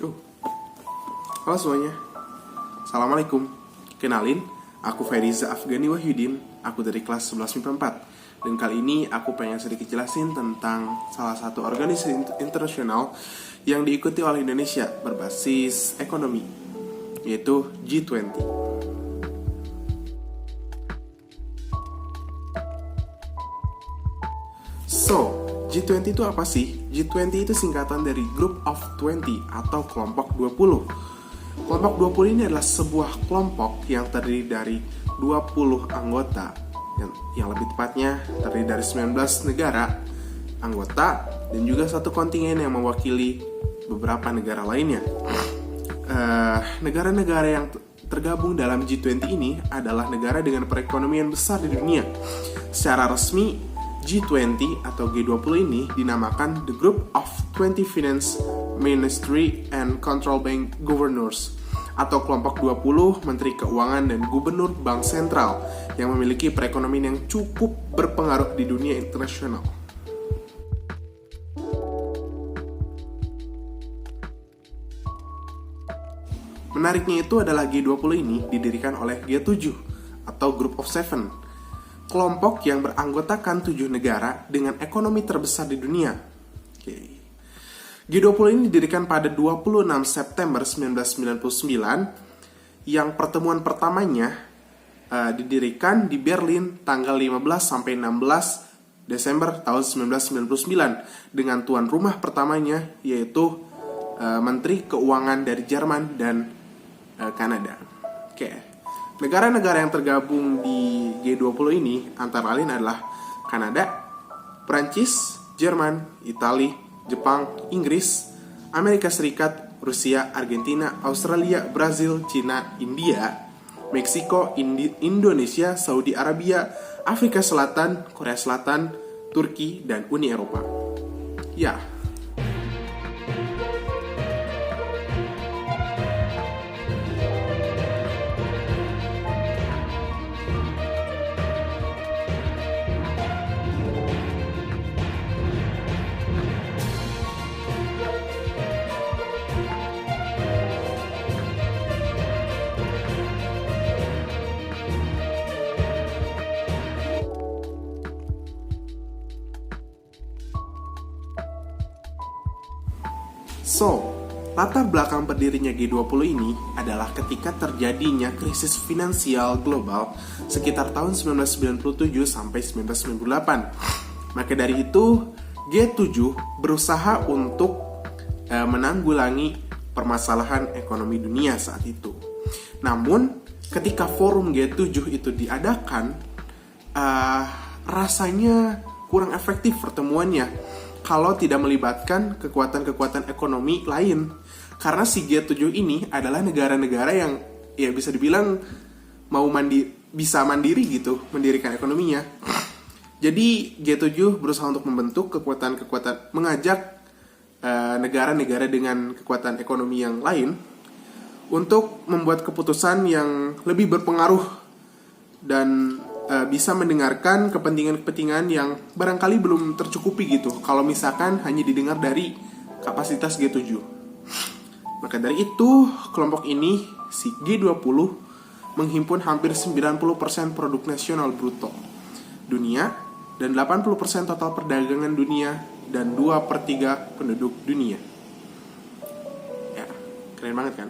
Oh, halo semuanya. Assalamualaikum. Kenalin, aku Feriza Afghani Wahyudin. Aku dari kelas 11 MIPA 4. Dan kali ini aku pengen sedikit jelasin tentang salah satu organisasi internasional yang diikuti oleh Indonesia berbasis ekonomi, yaitu G20. So, G20 itu apa sih? G20 itu singkatan dari Group of 20 atau kelompok 20. Kelompok 20 ini adalah sebuah kelompok yang terdiri dari 20 anggota, yang lebih tepatnya terdiri dari 19 negara anggota dan juga satu kontingen yang mewakili beberapa negara lainnya. Negara-negara yang tergabung dalam G20 ini adalah negara dengan perekonomian besar di dunia. Secara resmi, G20 atau G20 ini dinamakan The Group of 20 Finance Ministry and Control Bank Governors atau kelompok 20 Menteri Keuangan dan Gubernur Bank Sentral yang memiliki perekonomian yang cukup berpengaruh di dunia internasional. Menariknya itu adalah G20 ini didirikan oleh G7 atau Group of Seven, kelompok yang beranggotakan 7 negara dengan ekonomi terbesar di dunia. G20 ini didirikan pada 26 September 1999, yang pertemuan pertamanya didirikan di Berlin tanggal 15 sampai 16 Desember tahun 1999 dengan tuan rumah pertamanya yaitu Menteri Keuangan dari Jerman dan Kanada. Negara-negara yang tergabung di G20 ini antara lain adalah Kanada, Prancis, Jerman, Italia, Jepang, Inggris, Amerika Serikat, Rusia, Argentina, Australia, Brazil, Cina, India, Meksiko, Indonesia, Saudi Arabia, Afrika Selatan, Korea Selatan, Turki, dan Uni Eropa. Ya. So, latar belakang berdirinya G20 ini adalah ketika terjadinya krisis finansial global sekitar tahun 1997 sampai 1998. Maka dari itu, G7 berusaha untuk menanggulangi permasalahan ekonomi dunia saat itu. Namun, ketika forum G7 itu diadakan, rasanya kurang efektif pertemuannya kalau tidak melibatkan kekuatan-kekuatan ekonomi lain. Karena si G7 ini adalah negara-negara yang ya bisa dibilang bisa mandiri gitu, mendirikan ekonominya. Jadi G7 berusaha untuk membentuk kekuatan-kekuatan, mengajak negara-negara dengan kekuatan ekonomi yang lain untuk membuat keputusan yang lebih berpengaruh dan bisa mendengarkan kepentingan-kepentingan yang barangkali belum tercukupi gitu kalau misalkan hanya didengar dari kapasitas G7. Maka dari itu, kelompok ini, si G20, menghimpun hampir 90% produk nasional bruto dunia dan 80% total perdagangan dunia dan 2/3 penduduk dunia. Ya, keren banget kan?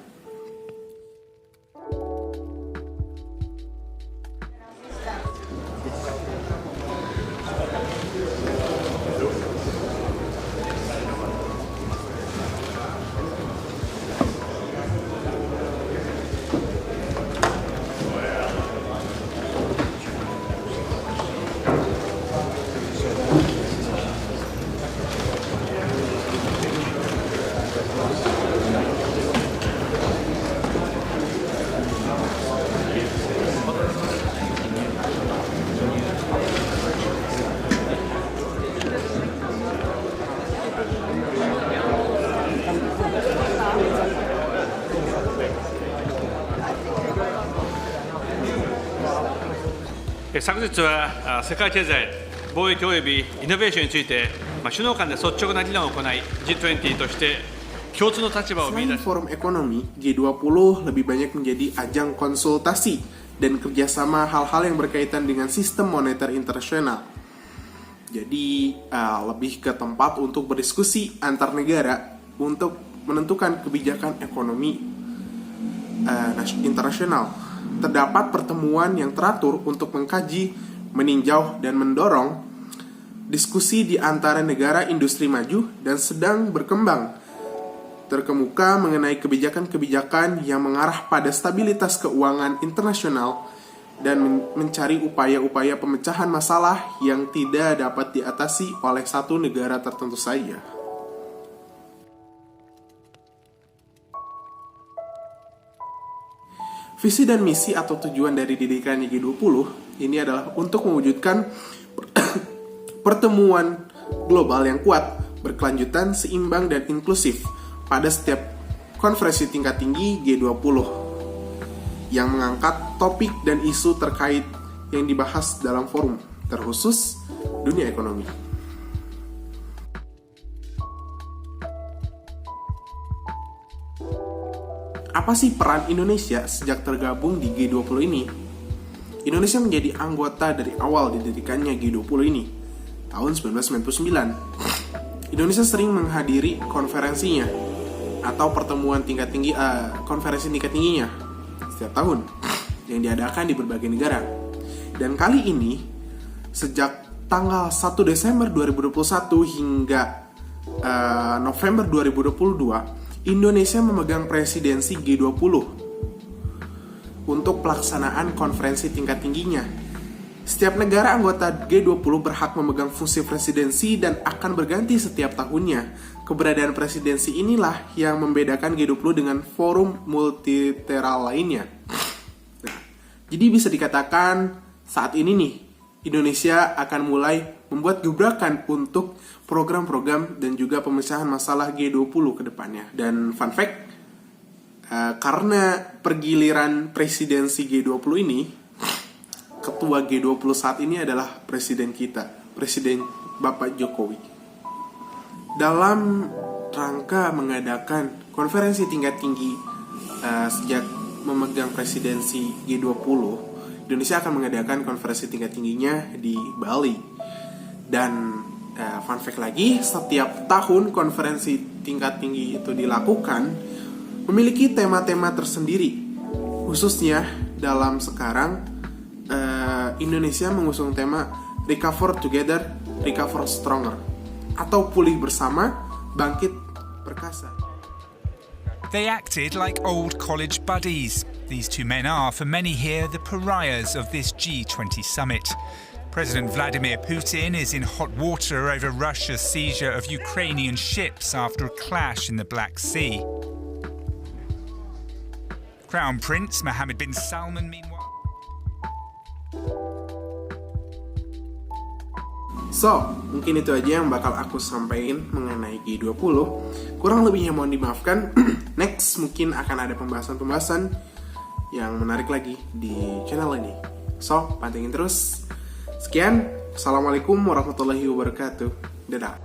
昨日は世界経済、貿易及びイノベーションについて、首脳間で率直な議論を行い、G20 として共通の立場を見 Selain 出し forum ekonomi, G20 lebih banyak menjadi ajang konsultasi dan kerjasama hal-hal yang berkaitan dengan sistem moneter internasional. Jadi lebih ke tempat untuk berdiskusi antar negara untuk menentukan kebijakan ekonomi internasional. Terdapat pertemuan yang teratur untuk mengkaji, meninjau, dan mendorong diskusi di antara negara industri maju dan sedang berkembang terkemuka mengenai kebijakan-kebijakan yang mengarah pada stabilitas keuangan internasional dan mencari upaya-upaya pemecahan masalah yang tidak dapat diatasi oleh satu negara tertentu saja. Visi dan misi atau tujuan dari didikannya G20 ini adalah untuk mewujudkan pertemuan global yang kuat, berkelanjutan, seimbang, dan inklusif pada setiap konferensi tingkat tinggi G20 yang mengangkat topik dan isu terkait yang dibahas dalam forum, terkhusus dunia ekonomi. Apa sih peran Indonesia sejak tergabung di G20 ini? Indonesia menjadi anggota dari awal didirikannya G20 ini, tahun 1999. Indonesia sering menghadiri konferensinya atau pertemuan tingkat tinggi, konferensi tingkat tingginya setiap tahun yang diadakan di berbagai negara. Dan kali ini, sejak tanggal 1 Desember 2021 hingga November 2022, Indonesia memegang presidensi G20 untuk pelaksanaan konferensi tingkat tingginya. Setiap negara anggota G20 berhak memegang fungsi presidensi dan akan berganti setiap tahunnya. Keberadaan presidensi inilah yang membedakan G20 dengan forum multilateral lainnya. Nah, jadi bisa dikatakan saat ini nih, Indonesia akan mulai membuat gebrakan untuk program-program dan juga pemecahan masalah G20 ke depannya. Dan fun fact, karena pergiliran presidensi G20 ini, ketua G20 saat ini adalah presiden kita, Presiden Bapak Jokowi. Dalam rangka mengadakan konferensi tingkat tinggi sejak memegang presidensi G20, Indonesia akan mengadakan konferensi tingkat tingginya di Bali. Dan fun fact lagi, setiap tahun konferensi tingkat tinggi itu dilakukan memiliki tema-tema tersendiri. Khususnya dalam sekarang Indonesia mengusung tema Recover Together, Recover Stronger, atau pulih bersama, bangkit perkasa. They acted like old college buddies. These two men are, for many here, the pariahs of this G20 summit. President Vladimir Putin is in hot water over Russia's seizure of Ukrainian ships after a clash in the Black Sea. Crown Prince Mohammed bin Salman, meanwhile... So, mungkin itu aja yang bakal aku sampaikan mengenai G20. Kurang lebihnya mohon dimaafkan. Next, mungkin akan ada pembahasan-pembahasan yang menarik lagi di channel ini. So, pantengin terus. Sekian, Assalamualaikum warahmatullahi wabarakatuh. Dadah.